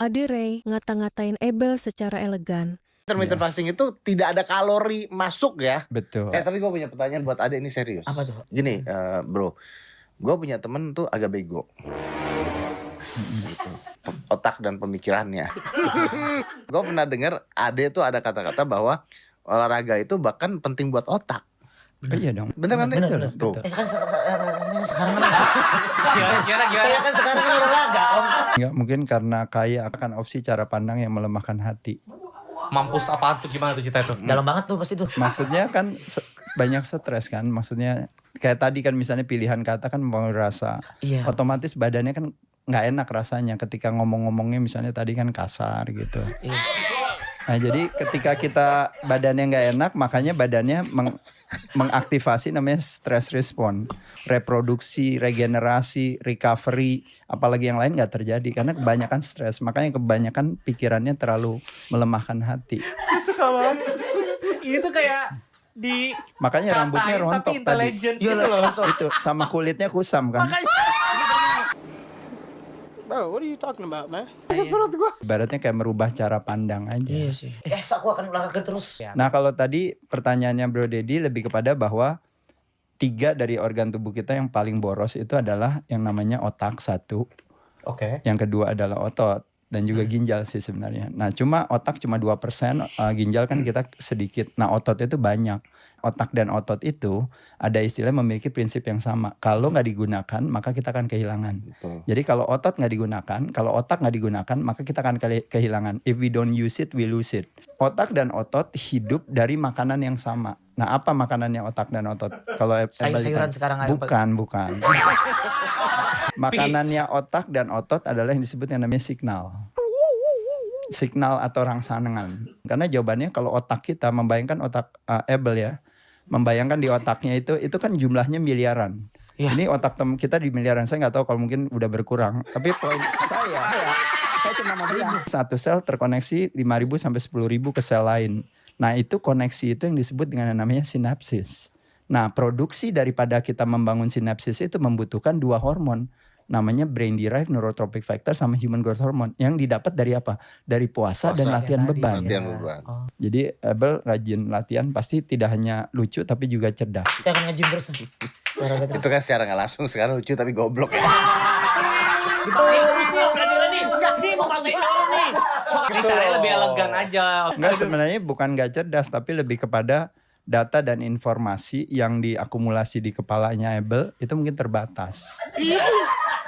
Ade Ray ngata-ngatain Abel secara elegan. Intermittent fasting itu tidak ada kalori masuk ya. Betul. Tapi gue punya pertanyaan buat Ade, ini serius. Apa tuh? Gini, bro, gue punya temen tuh agak bego. Gitu. Otak dan pemikirannya. Gue pernah dengar Ade tuh ada kata-kata bahwa olahraga itu bahkan penting buat otak. Iya dong. Bener kan? Bener. Tuh. Sekarang saya kan sekarang kan olahraga, Om. Enggak, mungkin karena kaya akan opsi cara pandang yang melemahkan hati. Mampus apaan tuh, gimana tuh cerita itu? Dalam banget tuh pasti tuh. Maksudnya kan banyak stres kan. Maksudnya kayak tadi kan misalnya pilihan kata kan mempengaruhi rasa. Iya. Otomatis badannya kan nggak enak rasanya ketika ngomong-ngomongnya misalnya tadi kan kasar gitu. Iya. Nah jadi ketika kita badannya nggak enak, makanya badannya mengaktifasi namanya stress response, reproduksi, regenerasi, recovery, apalagi yang lain nggak terjadi karena kebanyakan stres. Makanya kebanyakan pikirannya terlalu melemahkan hati. Suka banget. Itu kayak di Makanya rambutnya katain rontok tapi tadi. intelligent gitu loh. Itu sama kulitnya kusam kan. Bro, what are you talking about, man? Ibaratnya kayak merubah cara pandang aja. Iya sih. Aku akan olahraga terus. Nah kalau tadi pertanyaannya Bro Dedi lebih kepada bahwa 3 dari organ tubuh kita yang paling boros itu adalah yang namanya otak 1, Oke. yang kedua adalah otot dan juga ginjal sih sebenarnya. Nah cuma otak cuma 2%, ginjal kan kita sedikit. Nah otot itu banyak. Otak dan otot itu ada istilah memiliki prinsip yang sama. Kalau nggak digunakan maka kita akan kehilangan. Betul. Jadi kalau otot nggak digunakan, kalau otak nggak digunakan maka kita akan kehilangan. If we don't use it, we lose it. Otak dan otot hidup dari makanan yang sama. Nah apa makanannya otak dan otot? Kalau Sayur-sayuran sekarang aja. bukan. Makanannya otak dan otot adalah yang disebut yang namanya signal atau rangsangan. Karena jawabannya kalau otak kita membayangkan otak Abel ya, membayangkan di otaknya itu kan jumlahnya miliaran. Ya. Ini otak kita di miliaran. Saya nggak tahu kalau mungkin udah berkurang. Tapi poin saya cuma mau bilang satu sel terkoneksi 5.000 sampai 10.000 ke sel lain. Nah itu koneksi itu yang disebut dengan yang namanya sinapsis. Nah produksi daripada kita membangun sinapsis itu membutuhkan 2 hormon. Namanya brain derived neurotrophic factor sama human growth hormone yang didapat dari apa? Dari puasa dan latihan beban. Latihan beban. Jadi Abel rajin latihan pasti tidak hanya lucu tapi juga cerdas. Saya akan nge-gym terus. Olahraga terus. Itu kan secara nggak langsung, sekarang lucu tapi goblok ya. Dipakai terus nih, berarti nih. Nih mau pakai orang nih. Ini caranya lebih elegan aja. Enggak, sebenarnya bukan gak cerdas tapi lebih kepada data dan informasi yang diakumulasi di kepalanya Abel itu mungkin terbatas.